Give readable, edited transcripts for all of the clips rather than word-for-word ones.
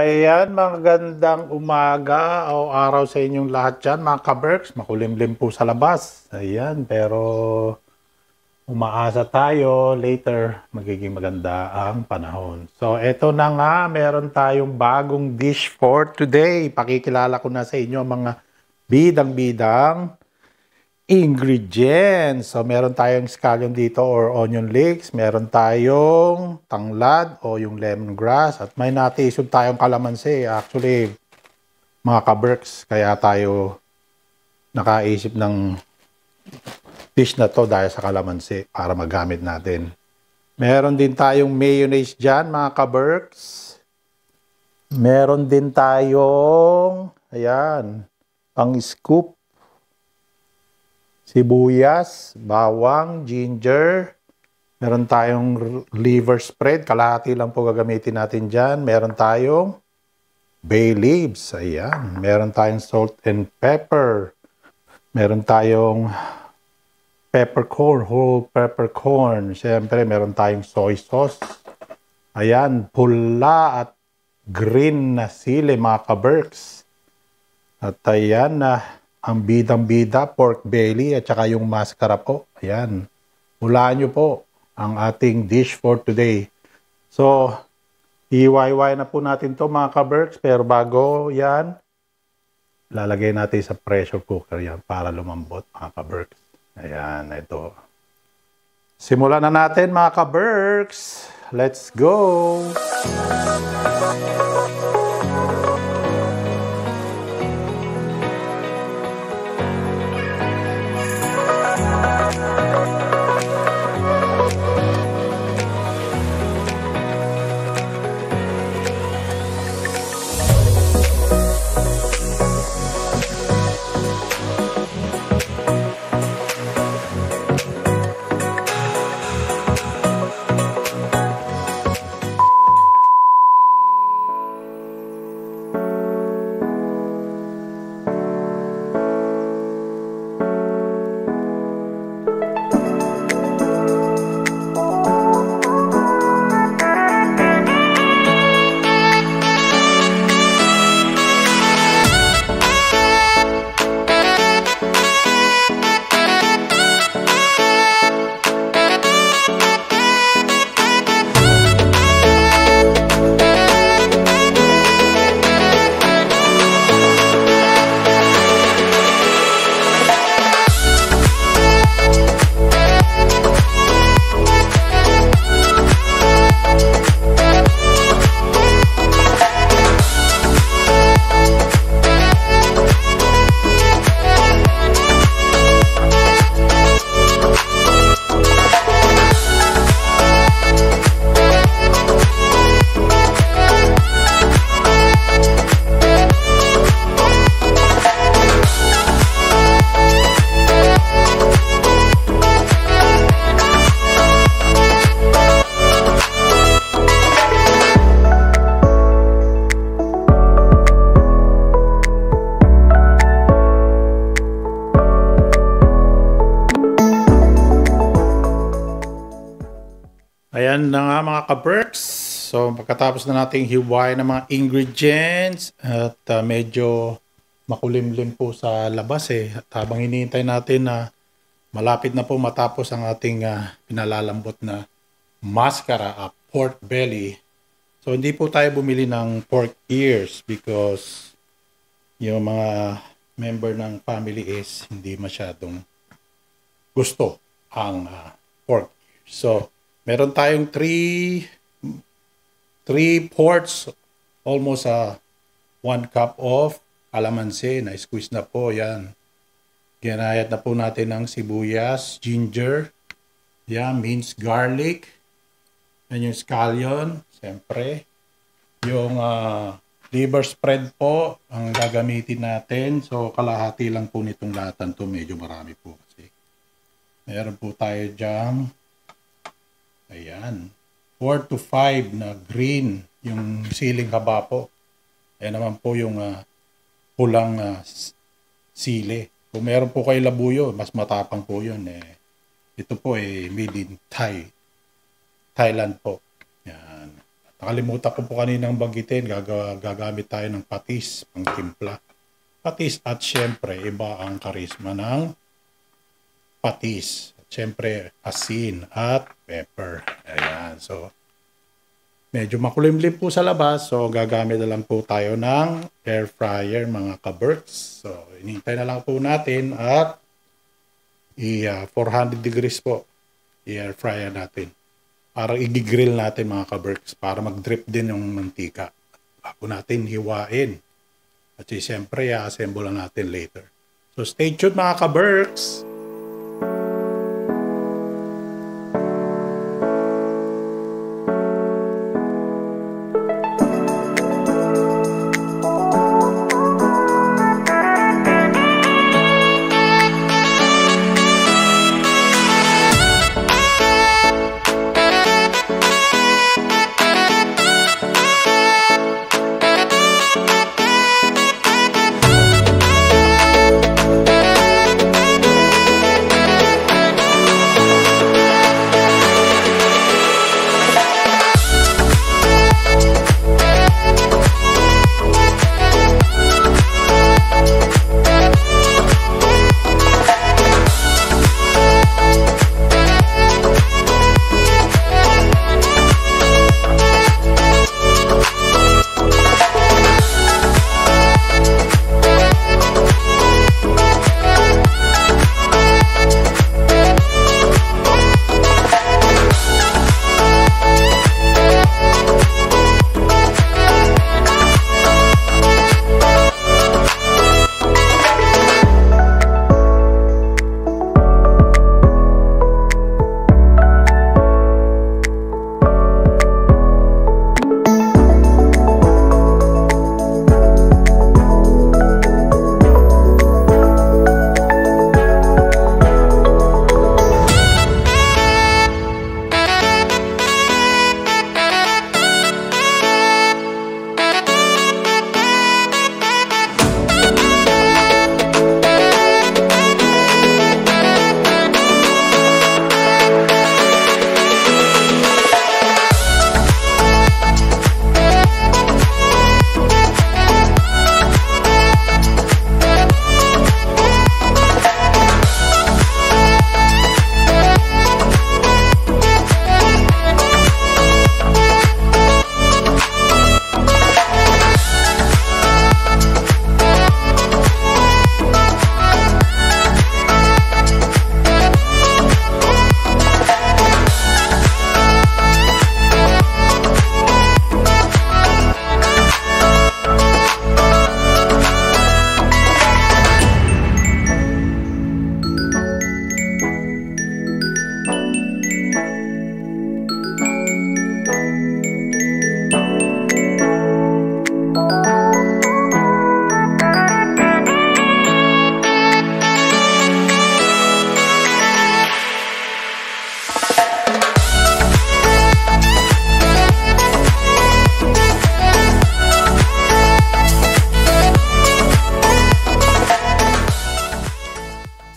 Ayan, magandang umaga o araw sa inyong lahat dyan, mga ka-Berks. Makulimlim po sa labas. Ayan, pero umaasa tayo, later magiging maganda ang panahon. So, eto na nga, meron tayong bagong dish for today. Pakikilala ko na sa inyo ang mga bidang-bidang ingredients. So, meron tayong scallion dito or onion leeks. Meron tayong tanglad o yung lemongrass. At may natisod tayong kalamansi. Actually, mga ka-Berks, kaya tayo nakaisip ng dish na to dahil sa kalamansi para magamit natin. Meron din tayong mayonnaise dyan, mga ka-Berks. Meron din tayong, ayan, pang-scoop. Sibuyas, bawang, ginger. Meron tayong liver spread. Kalahati lang po gagamitin natin dyan. Meron tayong bay leaves. Ayan. Meron tayong salt and pepper. Meron tayong peppercorn, whole peppercorn. Siyempre, meron tayong soy sauce. Ayan, pula at green na sili, mga ka-Berks. At ayan na. Ang bidang-bida, pork belly, at saka yung mascara po. Ayan. Hulaan nyo po ang ating dish for today. So, iwayway na po natin to, mga ka-Berks. Pero bago yan, lalagay natin sa pressure cooker yan para lumambot, mga ka-Berks. Ayan, ito. Simulan na natin, mga ka-Berks. Let's go! Ayan na nga, mga ka-Berks. So, pagkatapos na nating hiwain ng mga ingredients at medyo makulimlim po sa labas At habang hinihintay natin na malapit na po matapos ang ating pinalalambot na mascara, pork belly. So, hindi po tayo bumili ng pork ears because yung mga member ng family is hindi masyadong gusto ang pork ears. So, meron tayong 3 quarts, almost 1 cup of calamansi na squeeze na po. Yan. Ginayat na po natin ng sibuyas, ginger, yan, minced garlic, yan yung scallion, siyempre. Yung liver spread po ang gagamitin natin. So, kalahati lang po nitong latan to. Medyo marami po kasi. Meron po tayo dyan. Ayan. 4 to 5 na green yung siling haba po. Ayan naman po yung pulang sili. Kung meron po kayo labuyo, mas matapang po yun. Ito po made in Thailand po. Yan. Nakalimutan ko po kaninang banggitin, gagamit tayo ng patis, pang timpla. Patis at syempre, iba ang karisma ng patis. Syempre, asin at pepper. Ayan, so medyo makulimlim po sa labas, so gagamit na lang po tayo ng air fryer mga ka-Berks. So, inintay na lang po natin at 400 degrees po i-air fryer natin. Para i-grill natin mga ka-Berks para mag-drip din yung mantika. Bago natin hiwain. At siyempre, i-assemble natin later. So, stay tuned mga ka-Berks!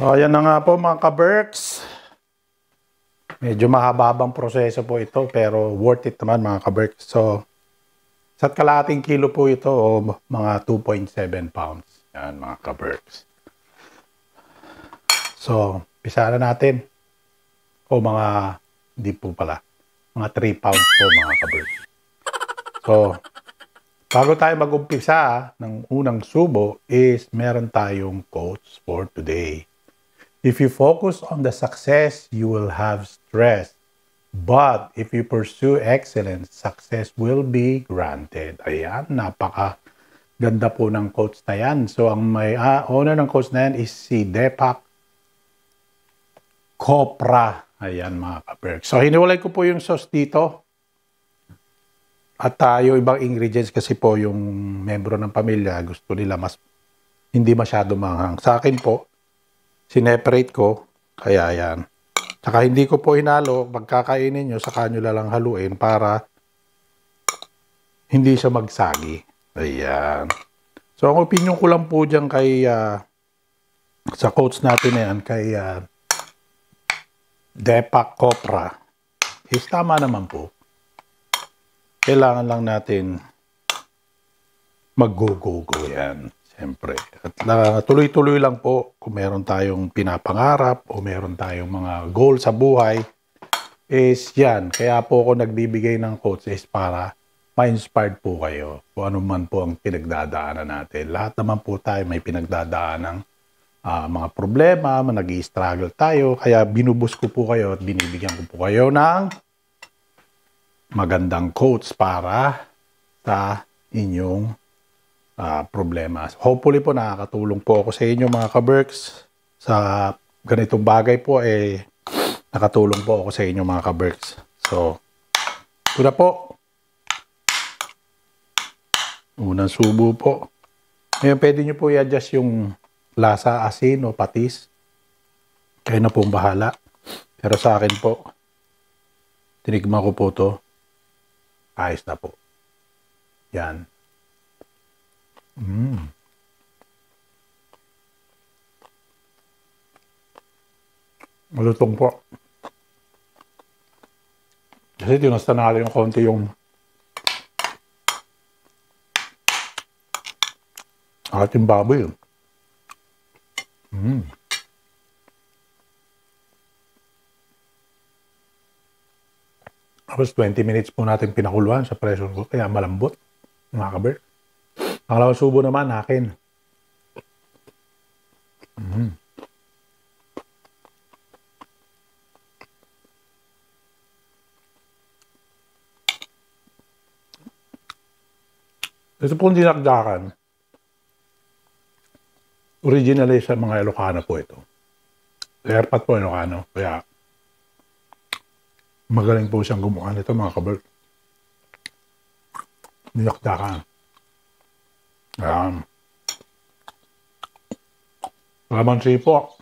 So, ayan na nga po mga ka-Berks. Medyo mahaba-habang proseso po ito pero worth it naman mga ka-Berks. So, sa kalahating kilo po ito o mga 2.7 pounds. Yan mga ka-Berks. So, pisa na natin. O mga, hindi po pala, mga 3 pounds po mga ka-Berks. So, bago tayo mag-umpisa ng unang subo is meron tayong quotes for today. If you focus on the success, you will have stress. But if you pursue excellence, success will be granted. Ayan, napaka ganda po ng quotes na yan. So, ang may owner ng quotes na yan is si Deepak Chopra. Ayan mga ka-Berks. So, hiniwalay ko po yung sauce dito. At yung ibang ingredients kasi po yung membro ng pamilya gusto nila mas hindi masyado manghang. Sa akin po, sineparate ko, kaya yan. Saka hindi ko po hinalo, pagkakainin nyo, saka nyo lang haluin para hindi siya magsagi. Ayan. So, ang opinion ko lang po dyan kay, sa quotes natin na yan, kay Deepak Chopra, is tama naman po. kailangan lang natin mag-go-go-go yan. Siyempre. At tuloy-tuloy lang po kung meron tayong pinapangarap o meron tayong mga goal sa buhay is yan. Kaya po ako nagbibigay ng quotes is para ma-inspired po kayo kung ano man po ang pinagdadaanan natin. Lahat naman po tayo may pinagdadaanan ng mga problema, nag-i-struggle tayo. Kaya binubus ko po kayo at binibigyan ko po kayo ng magandang quotes para sa inyong problema. Hopefully po nakakatulong po ako sa inyo mga ka-Berks. Sa ganitong bagay po nakatulong po ako sa inyo mga ka-Berks. So, ito na po. Unang subo po. Ngayon pwede nyo po i-adjust yung lasa, asin o patis. Kayo na pong bahala. Pero sa akin po, tinigman ko po to. Ayos na po. Yan. Malutong po. Kasi tinasta natin yung konti yung ating baboy. Tapos 20 minutes po natin pinakuluan sa pressure ko. Kaya malambot. Mga ka-Berks. Pangalawang subo naman akin. Ito pong dinakdakan. Originally sa mga Ilocano po ito. Airpat po Ilocano. Kaya magaling po siyang gumawa nito mga ka-Berks. Dinakdakan. Kalamansi po.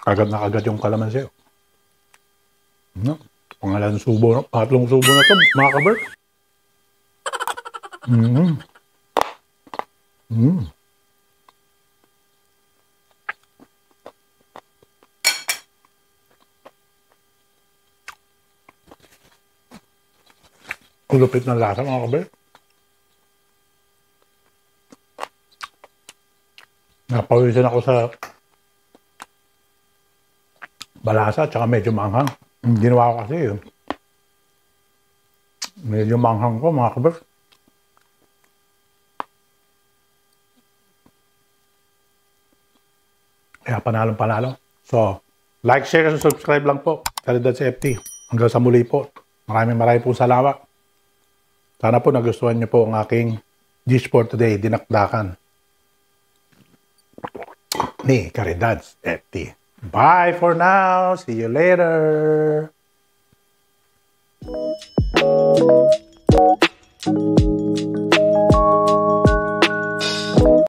Agad na agad yung kalamansi. Pangalan subo na. Patlong subo na ito, mga ka-Berks. Kulupit ng lasa, mga ka-Berks. Napawisan ako sa balasa at saka medyo manghang. Ginawa ko kasi yun. Medyo manghang ko mga ka-Berks. Kaya panalong-panalo. So, like, share, and subscribe lang po. Caridad sa FT. Hanggang sa muli po. Maraming po salamat. Sana po nagustuhan niyo po ang aking dish for today, dinakdakan ni Caridad FT. Bye for now. See you later.